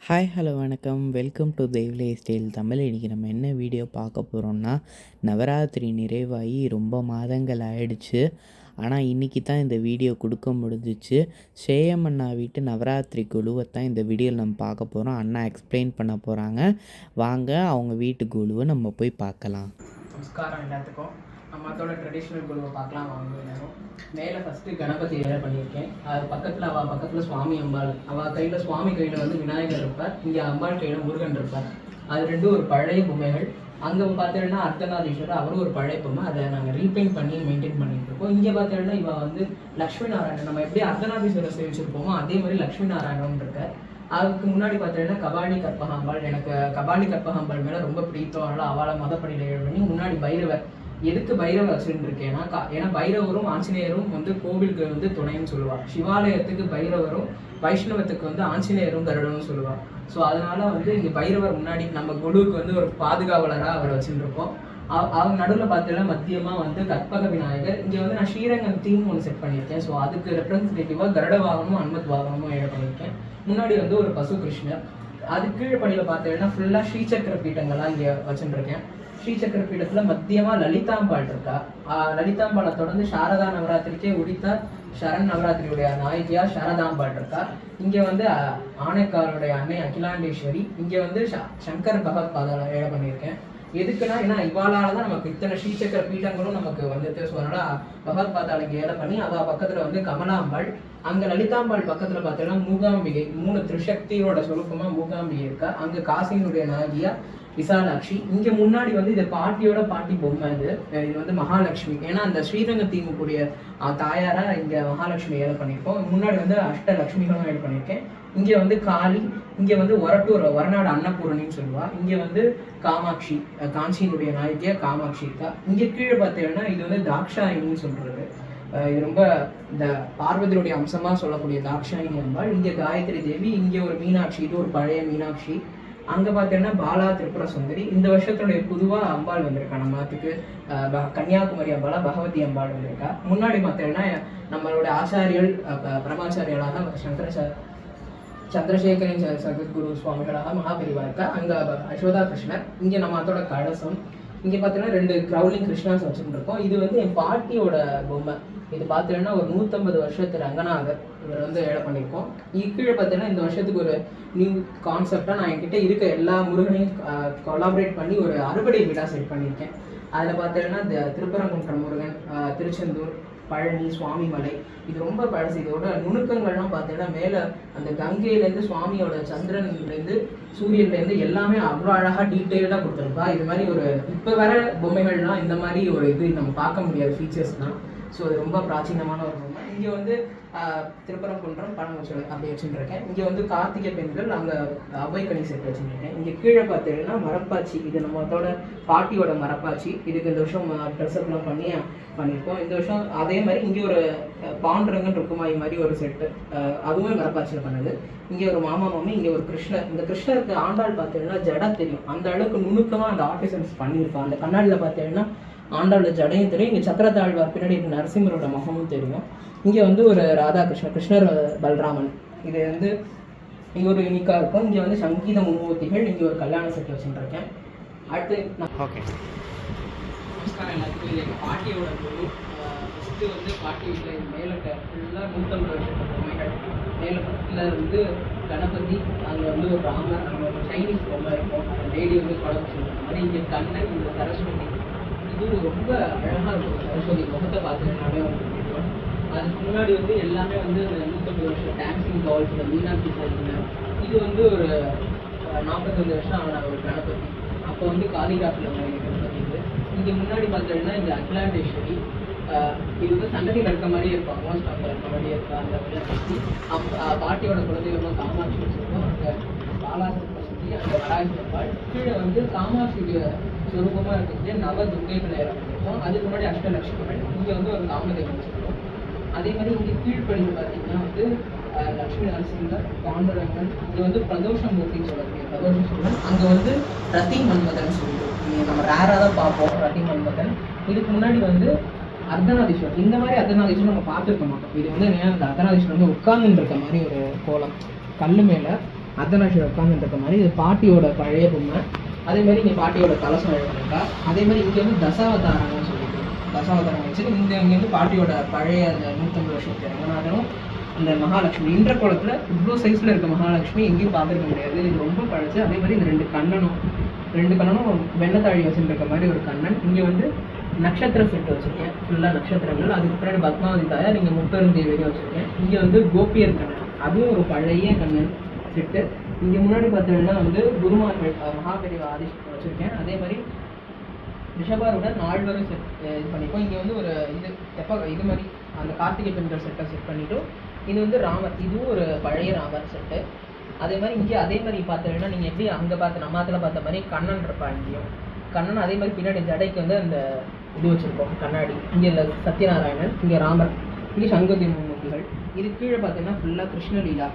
Hi hello வணக்கம். Welcome to தெய்வலே style Tamil. இன்றைக்கி நம்ம என்ன வீடியோ பார்க்க போகிறோம்னா, நவராத்திரி நிறைவாகி ரொம்ப மாதங்கள் ஆயிடுச்சு. ஆனால் இன்றைக்கி தான் இந்த வீடியோ கொடுக்க முடிஞ்சிச்சு. ஸ்ரேயம் அண்ணா வீட்டு நவராத்திரி குழுவை தான் இந்த வீடியோவில் நம்ம பார்க்க போகிறோம். அண்ணா எக்ஸ்பிளைன் பண்ண போகிறாங்க. வாங்க அவங்க வீட்டு குழுவை நம்ம போய் பார்க்கலாம். நமஸ்காரம் எல்லாத்துக்கும். நம்மளோட ட்ரெடிஷ்னல் குழுவை பார்க்கலாம் வாங்க எல்லாரும். மேலே ஃபஸ்ட்டு கணபதி வேலை பண்ணியிருக்கேன். அது பக்கத்தில் சுவாமி அம்பாள். அவள் கையில் சுவாமி கையில் வந்து விநாயகர் இருப்பார், இங்கே அம்பாள் கையில் முருகன் இருப்பார். அது ரெண்டும் ஒரு பழைய பொம்மைகள். அங்கே பார்த்தீங்கன்னா அர்த்தநாதீஸ்வரர், அவரும் ஒரு பழைய பொம்மை. அதை நாங்கள் ரீபெயிண்ட் பண்ணி மெயின்டைன் பண்ணிட்டு இருக்கோம். இங்கே பார்த்தீங்கன்னா இவள் வந்து லக்ஷ்மி நாராயணன். நம்ம எப்படி அர்த்தநாதீஸ்வரர் சேவிச்சிருப்போமோ அதே மாதிரி லக்ஷ்மி நாராயணன் இருக்கார். அதுக்கு முன்னாடி பார்த்தீங்கன்னா கபாலி கற்பகாம்பாள். எனக்கு கபாலி கற்பகாம்பாள் மேலே ரொம்ப பிடித்தம். அதனால் அவளை மதப்படியில் ஏழு பண்ணி முன்னாடி பைரவர். எதுக்கு பைரவர் வச்சுட்டு இருக்கேன்னா, ஏன்னா பைரவரும் ஆஞ்சநேயரும் வந்து கோவிலுக்கு வந்து துணைன்னு சொல்லுவாள். சிவாலயத்துக்கு பைரவரும், வைஷ்ணவத்துக்கு வந்து ஆஞ்சநேயரும் கருடனும் சொல்லுவாள். ஸோ அதனால வந்து இங்கே பைரவர் முன்னாடி நம்ம குழுவுக்கு வந்து ஒரு பாதுகாவலராக அவரை வச்சுட்டு இருக்கோம். அவங்க நடுவில் பார்த்தீங்கன்னா மத்தியமாக வந்து கற்பக விநாயகர். இங்கே வந்து நான் ஸ்ரீரங்கம் தீம் ஒன்று செட் பண்ணியிருக்கேன். ஸோ அதுக்கு ரெப்ரஸன்டேட்டிவாக கருட வாகனமும் அனுமத் வாகனமும் ஏழை பண்ணியிருக்கேன். முன்னாடி வந்து ஒரு பசு கிருஷ்ணர். அது கீழே படியில் பார்த்தீங்கன்னா ஃபுல்லாக ஸ்ரீசக்கர பீட்டங்கள்லாம் இங்கே வச்சுட்டுருக்கேன். ஸ்ரீசக்கர பீடத்தில் மத்தியமாக லலிதாம்பாள் இருக்கா. லலிதாம்பாளை தொடர்ந்து சாரதா நவராத்திரிக்கே உடித்த சரண் நவராத்திரியுடைய நாயகியா சாரதாம்பாள் இருக்கா. இங்கே வந்து ஆனைக்காருடைய அன்னை அகிலாண்டேஸ்வரி. இங்கே வந்து சங்கர் பகவத் பாதாள ஏழை பண்ணியிருக்கேன். எதுக்குன்னா, ஏன்னா இவாளால தான் நமக்கு இத்தனை ஸ்ரீசக்கர பீட்டங்களும் நமக்கு வந்துட்டு. ஸோ அதனால் பகவத் பாதாள இங்கே ஏழை பண்ணி அவள் பக்கத்தில் வந்து கமலாம்பாள். அங்கே லலிதாம்பாள் பக்கத்தில் பார்த்தீங்கன்னா மூகாம்பிகை, 3 திரிசக்தியோட சொருப்பமாக மூகாம்பிகை இருக்கா. அங்கே காசியினுடைய நாயகியா விசாலாட்சி. இங்கே முன்னாடி வந்து இது பாட்டியோட பாட்டி பொம்மை. இது வந்து மகாலட்சுமி. ஏன்னா அந்த ஸ்ரீரங்க தீமுக்குரிய தாயாராக இங்கே மகாலட்சுமி ஏழை பண்ணியிருக்கோம். முன்னாடி வந்து அஷ்டலட்சுமிகளும் ஏழை பண்ணியிருக்கேன். இங்கே வந்து காளி. இங்கே வந்து வரநாடு அன்னபூரணின்னு சொல்லுவா. இங்கே வந்து காமாட்சி, காஞ்சியினுடைய நாயகியா காமாட்சி இருக்கா. இங்கே கீழே பார்த்தீங்கன்னா இது வந்து தாக்ஷாயினின்னு சொல்றது. இது ரொம்ப இந்த பார்வதியுடைய அம்சமாக சொல்லக்கூடிய தாக்ஷாயினி அம்பாள். இங்கே காயத்ரி தேவி. இங்கே ஒரு மீனாட்சி, இது ஒரு பழைய மீனாட்சி. அங்கே பார்த்தீங்கன்னா பாலா திரிபுர சுந்தரி. இந்த வருஷத்துடைய பொதுவாக அம்பாள் வந்திருக்கா நம்ம அதுக்கு. கன்னியாகுமரி அம்பாளா பகவதி அம்பாள் வந்திருக்கா. முன்னாடி பார்த்தீங்கன்னா நம்மளோட ஆச்சாரியல் பிரமாச்சாரியாளாக சந்திரசேகரன் சத்குரு சுவாமிகளாக மகாபெரிவா இருக்கா. அங்கே யசோதா கிருஷ்ணர். இங்கே நம்ம அதோட கலசம். இங்கே பார்த்தீங்கன்னா 2 கிரௌலிங் கிருஷ்ணாஸ் வச்சுட்டு இருக்கோம். இது வந்து என் பாட்டியோட பொம்மை. இது பார்த்தீங்கன்னா ஒரு 150 வருஷத்து ரங்கநாதர். இவர் வந்து ஏழை பண்ணியிருக்கோம். கீழே பார்த்தீங்கன்னா இந்த வருஷத்துக்கு ஒரு நியூ கான்செப்டாக நான் என்கிட்ட இருக்க எல்லா முருகனையும் கொலாபரேட் பண்ணி ஒரு அறுபடை வீடாக செட் பண்ணியிருக்கேன். அதில் பார்த்தீங்கன்னா இந்த திருப்பரங்குன்றம் முருகன், திருச்செந்தூர், பழனி, சுவாமிமலை. இது ரொம்ப பழசு. இதோட நுணுக்கங்கள்லாம் பார்த்தீங்கன்னா மேலே அந்த கங்கையிலேருந்து சுவாமியோட சந்திரன்லேருந்து சூரியன்லேருந்து எல்லாமே அவ்வளோ அழகாக டீட்டெயில்டாக கொடுத்துருப்பா. இது மாதிரி ஒரு இப்போ வர பொம்மைகள்லாம் இந்த மாதிரி ஒரு இது நம்ம பார்க்க முடியாத ஃபீச்சர்ஸ்லாம். ஸோ அது ரொம்ப பிராச்சீனமான ஒரு பொம்மை. இங்கே வந்து திருப்பரங்குன்றம் பழமுச்சலை அப்படி வச்சுருக்கேன். இங்கே வந்து கார்த்திகை பெண்கள், அங்கே அவ்வைக்கணி செட் வச்சுருக்கேன். இங்கே கீழே பார்த்தீங்கன்னா மரப்பாச்சி. இது நம்மளோட பாட்டியோட மரப்பாச்சி. இதுக்கு இந்த வருஷம் ட்ரெஸ்அப்லாம் பண்ணியிருக்கோம். இந்த வருஷம் அதே மாதிரி இங்கே ஒரு பாண்டரங்கன் ருக்குமாயி மாதிரி ஒரு செட்டு, அதுவும் மரப்பாச்சியில் பண்ணது. இங்கே ஒரு மாமா மாமி, இங்கே ஒரு கிருஷ்ணர். இந்த கிருஷ்ணருக்கு ஆண்டாள் பார்த்தீங்கன்னா ஜடை தெரியும். அந்த அளவுக்கு நுணுக்கமாக அந்த ஆர்டிசன்ஸ் பண்ணியிருப்பான். அந்த கண்ணாடியில் பார்த்தீங்கன்னா ஆண்டாளோட ஜடையும் தெரியும். இங்கே சக்கரத்தாழ்வார் பின்னாடி நரசிம்மரோட முகமும் தெரியும். இங்கே வந்து ஒரு ராதாகிருஷ்ணர், கிருஷ்ணர் பல்ராமன். இது வந்து இங்கே ஒரு யூனிக்காக இருக்கும். இங்கே வந்து சங்கீத மும்மூர்த்திகள். இங்கே ஒரு கல்யாண செட் வச்சுருக்கேன். அடுத்து ஓகே நமஸ்காரம் எல்லாத்துக்கும். இது எங்கள் பாட்டியோட குழு. ஃபஸ்ட்டு வந்து பாட்டி வீட்டில் மேலே ஃபுல்லாக 150 வருஷத்து பொம்மைகள். மேலே ஃபஸ்ட்டில் வந்து கணபதி, அங்கே வந்து ஒரு ராமர், அங்கே ஒரு சைனீஸ் பொம்மை இருக்கும். லேடி வந்து குழம்பு சொல்லுவாங்க மாதிரி. இங்கே கண்ணன், இந்த சரஸ்வதி. இது ரொம்ப அழகாக இருக்கும். சரஸ்வதி முகத்தை பார்த்துனாலே வந்து பிடிக்கும். அதுக்கு முன்னாடி வந்து எல்லாமே வந்து 150 வருஷம் டான்ஸிங் பால்ஸ், இந்த மீனாட்சி போடுங்க. இது வந்து ஒரு 45 வருஷம் ஆன ஒரு கணபதி. அப்போ வந்து காளிகாட்டில் கணபதி. இது இங்கே முன்னாடி பார்த்தீங்கன்னா இந்த அகிலாண்டேஸ்வரி. இது வந்து சன்னதியில் இருக்க மாதிரியே இருக்கும். மோஸ்ட் ஆஃப் இருக்க மாதிரியே இருக்கா அந்த விளையாட்டு. பாட்டியோட குழந்தைகளும் காமாட்சி சொல்லுவோம். அந்த பாலாசக்தி, அந்த வராகிப்பாள். கீழே வந்து காமாட்சியுடைய சுரூபமாக இருக்கிறது நவ துர்க்கைகள் இருக்கும். அதுக்கு முன்னாடி அஷ்டலட்சுமிகள். இங்கே வந்து ஒரு காமதேவன் சொல்லுவோம். அதே மாதிரி இங்கே கீழ்ப்படியில் பார்த்தீங்கன்னா வந்து லக்ஷ்மி நரசிம்மர், பாண்டுரங்கன். இது வந்து பிரதோஷமூர்த்தின்னு சொல்லக்கூடிய பிரதோஷ சூழல். அங்கே வந்து ரத்தி மன்மதன் சொல்லுவோம். நம்ம ரேராக தான் பார்ப்போம் ரத்தி மன்மதன். இதுக்கு முன்னாடி வந்து அர்த்தநாதீஸ்வரர். இந்த மாதிரி அர்த்தநாதீஸ்வரர் நம்ம பார்த்துருக்க மாட்டோம். இது வந்து அந்த அர்த்தநாதீஸ்வரர் வந்து உட்கார்ந்துட்டு இருக்க மாதிரி ஒரு கோலம் கல் மேலே. அர்த்தநாரீஸ்வரர் உட்கார்ந்துட்டு இருக்க மாதிரி இது பாட்டியோட பழைய பொம்மை. அதே மாதிரி இங்கே பாட்டியோட கலசம் எழுதிருக்கா. அதே மாதிரி இங்கே வந்து தசாவதாரங்கன்னு சொல்லிட்டு தசாவதாரம் வச்சு இங்கே வந்து பாட்டியோட பழைய அந்த 150 வருஷத்துக்கு ரங்கநாதனும் இந்த மகாலட்சுமி இன்ற கோலத்தில் இவ்வளோ சைஸில் இருக்க மகாலட்சுமி எங்கேயும் பார்த்துருக்க முடியாது. இது ரொம்ப பழச்சு. அதே மாதிரி இந்த ரெண்டு கண்ணனும் வெள்ளத்தாழி வச்சுருக்க மாதிரி ஒரு கண்ணன். இங்கே வந்து நட்சத்திர செட்டு வச்சுருக்கேன், ஃபுல்லாக நட்சத்திரங்கள். அதுக்கு பின்னாடி பத்மாவதி தாயார், இங்கே முப்பெரும் தேவியும் வச்சுருக்கேன். இங்கே வந்து கோபியர் கண்ணன், அதுவும் ஒரு பழைய கண்ணன் செட்டு. இங்கே முன்னாடி பார்த்தீங்கன்னா வந்து குருமார்கள் மகாபெரிவா ஆதிசக்தி வச்சுருக்கேன். அதே மாதிரி ரிஷபாருடன் நால்வரும் செட் இது பண்ணிப்போம். இங்கே வந்து ஒரு இது மாதிரி அந்த கார்த்திகை பெண்கள் செட்டை செட் பண்ணிவிட்டு இது வந்து ராமர், இதுவும் ஒரு பழைய ராமர் செட்டு. அதே மாதிரி இங்கே அதே மாதிரி பார்த்தீங்கன்னா நீங்கள் எப்படி அங்கே பார்த்து நம்ம அதில் பார்த்த மாதிரி கண்ணன் இருப்பா. இங்கேயும் கண்ணன். அதே மாதிரி பின்னாடி ஜடைக்கு வந்து அந்த இது வச்சுருக்கோம் கண்ணாடி. இங்கே இல்லை சத்யநாராயணன், இங்கே ராமர், இங்கே சங்கதி மூர்த்திகள். இது கீழே பார்த்தீங்கன்னா ஃபுல்லாக கிருஷ்ணலீலா.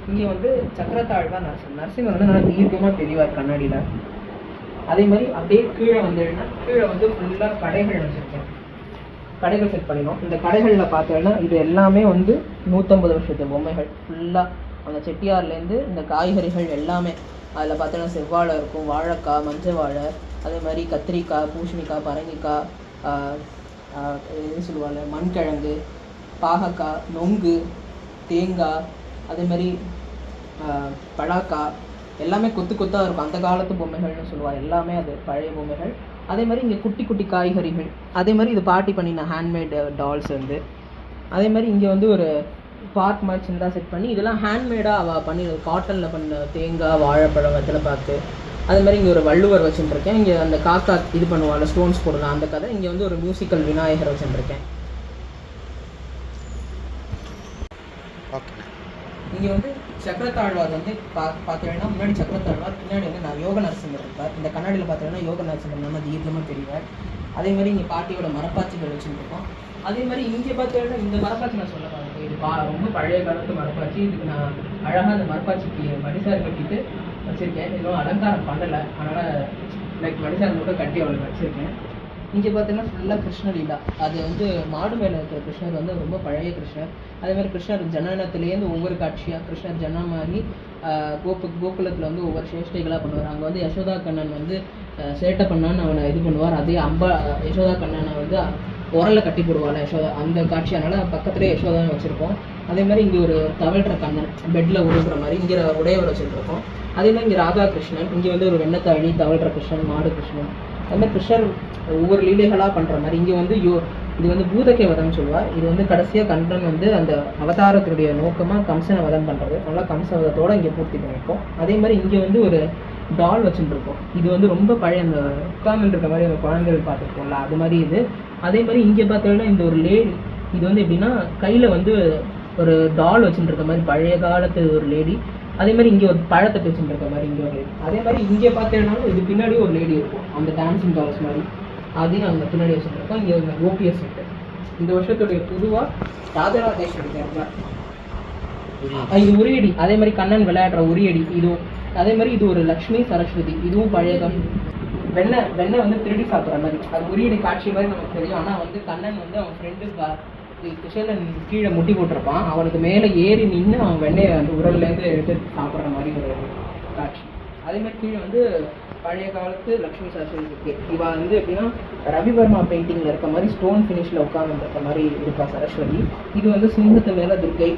இங்கே வந்து சக்கரத்தாழ்வா நரசிம்மர் வந்து நல்லா தீர்க்கமாக தெரிவார் கண்ணாடியில். அதே மாதிரி அப்படியே கீழே வந்ததுன்னா கீழே வந்து ஃபுல்லாக கடைகள் வச்சுருக்கேன், கடைகள் செட் பண்ணிடும். இந்த கடைகளில் பார்த்தோன்னா இது எல்லாமே வந்து 150 வருஷத்து பொம்மைகள். ஃபுல்லாக அந்த செட்டியார்லேருந்து இந்த காய்கறிகள் எல்லாமே அதில் பார்த்தோன்னா செவ்வாழை இருக்கும், வாழைக்காய், மஞ்சள் வாழை, அதே மாதிரி கத்திரிக்காய், பூசணிக்காய், பரங்கிக்காய், எது சொல்லுவாங்க, மண்கிழங்கு, பாகக்காய், நொங்கு, தேங்காய், அதே மாதிரி பலாக்காய் எல்லாமே கொத்து கொத்தாக இருக்கும். அந்த காலத்து பொம்மைகள்னு சொல்லுவாள், எல்லாமே அது பழைய பொம்மைகள். அதே மாதிரி இங்கே குட்டி குட்டி காய்கறிகள். அதே மாதிரி இது பாட்டி பண்ணின ஹேண்ட்மேடு டால்ஸ் வந்து. அதே மாதிரி இங்கே வந்து ஒரு பார்க் மாதிரி சின்னதாக செட் பண்ணி இதெல்லாம் ஹேண்ட்மேடாக அவள் பண்ணி காட்டனில் பண்ண தேங்காய், வாழைப்பழம், வெத்தலை பாக்கு. அதே மாதிரி இங்கே ஒரு வள்ளுவர் வச்சுட்டுருக்கேன். இங்கே அந்த காக்கா இது பண்ணுவாள், ஸ்டோன்ஸ் போடலாம் அந்த கதை. இங்கே வந்து ஒரு மியூசிக்கல் விநாயகர் வச்சுட்டுருக்கேன். இங்கே வந்து சக்கரத்தாழ்வார் வந்து பார்த்தீங்கன்னா முன்னாடி சக்கரத்தாழ்வார், பின்னாடி வந்து நான் யோக நரசிம்மர் இருப்பார். இந்த கண்ணாடியில் பார்த்தீங்கன்னா யோக நரசிம்மர் நம்ம தீர்க்கமாக தெரிவார். அதே மாதிரி இங்கே பாட்டியோட மரப்பாச்சிகள் வச்சுருக்கோம். அதே மாதிரி இங்கே பார்த்தீங்கன்னா இந்த மரப்பாச்சி நான் சொல்ல பாருங்க, இது ரொம்ப பழைய காலத்து மரப்பாச்சி. இதுக்கு நான் அழகாக அந்த மரப்பாச்சிக்கு மடிசார் கட்டிட்டு வச்சுருக்கேன். இன்னும் அலங்காரம் பண்ணலை, அதனால் லைக் மடிசார் மட்டும் கட்டி அவளுக்கு வச்சுருக்கேன். இங்கே பார்த்தீங்கன்னா ஃபுல்லாக கிருஷ்ணலீலா. அது வந்து மாடு மேலே இருக்கிற கிருஷ்ணர் வந்து ரொம்ப பழைய கிருஷ்ணர். அதே மாதிரி கிருஷ்ணர் ஜனனத்துலேருந்து ஒவ்வொரு காட்சியாக கிருஷ்ணர் ஜனனமாகி கோகுலத்தில் வந்து ஒவ்வொரு சேஷ்டைகளாக பண்ணுவார். அங்கே வந்து யசோதா கண்ணன் வந்து சேட்டை பண்ணான்னு அவனை இது பண்ணுவார். அதே யசோதா கண்ணனை வந்து உரலில் கட்டி போடுவாள் யசோதா, அந்த காட்சி. அதனால் பக்கத்துலேயே யசோதான் வச்சுருக்கோம். அதே மாதிரி இங்கே ஒரு தவழ்கிற கண்ணன் பெட்டில் உருகுற மாதிரி இங்கே உடையவர் வச்சுருக்கோம். அதே மாதிரி இங்கே ராதா கிருஷ்ணன், இங்கே வந்து ஒரு வெண்ணத்தாழி, தவழ்கிற கிருஷ்ணன், மாடு கிருஷ்ணன். அது மாதிரி கிருஷ்ணர் ஒவ்வொரு லீலைகளாக பண்ணுற மாதிரி. இங்கே வந்து இது வந்து பூதகை வதம்னு சொல்லுவாள். இது வந்து கடைசியாக கண்ணன் வந்து அந்த அவதாரத்தினுடைய நோக்கமாக கம்சனை வதம் பண்ணுறது. நல்லா கம்சவதத்தோடு இங்கே பூர்த்தி பண்ணியிருக்கோம். அதே மாதிரி இங்கே வந்து ஒரு டால் வச்சுட்டுருக்கோம். இது வந்து ரொம்ப பழைய அந்த உட்கார்ந்து இருக்க மாதிரி அந்த குழந்தைகள் பார்த்துருக்கோம்ல, அது மாதிரி இது. அதே மாதிரி இங்கே பார்த்தோன்னா இந்த ஒரு லேடி, இது வந்து எப்படின்னா கையில் வந்து ஒரு டால் வச்சுட்டு இருக்க மாதிரி பழைய காலத்து ஒரு லேடி. அதே மாதிரி இங்கே ஒரு பழத்தை வச்சுட்டு இருக்க மாதிரி இங்கே ஒரு லேடி. அதே மாதிரி இங்கே பார்த்தீங்கன்னாலும் இது பின்னாடி ஒரு லேடி இருக்கும், அந்த டான்ஸிங் டால்ஸ் மாதிரி. அதையும் நாங்கள் பின்னாடி வச்சுருக்கோம். இங்கே ஒரு ஓபிஎஸ் செட்டு. இந்த வருஷத்துடைய பொதுவாக ராஜராஜேஸ்வரி தேர்தல் இது உரியடி. அதே மாதிரி கண்ணன் விளையாடுற உரியடி இதுவும். அதே மாதிரி இது ஒரு லக்ஷ்மி சரஸ்வதி, இதுவும் பழையகம். வெண்ணெய் வந்து திருடி சாப்பிட்ற மாதிரி அது உரியடி காட்சி மாதிரி நமக்கு தெரியும். ஆனால் வந்து கண்ணன் வந்து அவன் ஃப்ரெண்டு கிருஷ்ணன் கீழே முட்டி போட்டிருப்பான், அவனுக்கு மேலே ஏறி நின்று அவன் வெண்ணெயை அந்த உரல்லேருந்து எடுத்து சாப்பிட்ற மாதிரி ஒரு காட்சி. அதே மாதிரி கீழே வந்து பழைய காலத்து லக்ஷ்மி சரஸ்வதி இருக்கு. இவள் வந்து எப்படின்னா ரவிவர்மா பெயிண்டிங்கில் இருக்க மாதிரி ஸ்டோன் ஃபினிஷில் உட்காந்துருக்க மாதிரி இருப்பா சரஸ்வதி. இது வந்து சிங்கத்து மேலே துர்க்கை.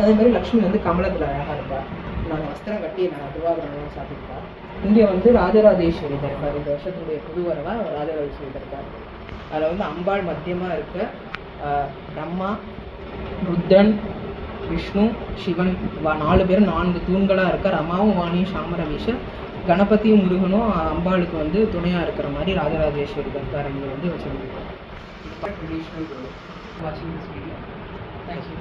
அதே மாதிரி லக்ஷ்மி வந்து கமலத்தில் அழகாக இருப்பாள். நாங்கள் வஸ்திரம் கட்டி நான் திருவாபரணம் சாப்பிட்டுருக்கா. இங்கே வந்து ராஜராஜேஸ்வரி இருக்கார். இந்த வருஷத்துடைய புது வரவாக ராஜராஜேஸ்வரி இருக்கார். அதில் வந்து அம்பாள் மத்தியமாக இருக்க, பிரம்மா, ருத்ரன், விஷ்ணு, சிவன் 4 பேரும் 4 தூண்களாக இருக்க, ரமாவும் வாணியும் சாமரவீஷ, கணபதியும் முருகனும் அம்பாளுக்கு வந்து துணையாக இருக்கிற மாதிரி ராஜராஜேஸ்வரி இருக்கார். இங்கே வந்து வச்சுருக்கோம். ட்ரெடிஷ்னல் வாட்சிங் திஸ் வீடியோ. தேங்க்யூ.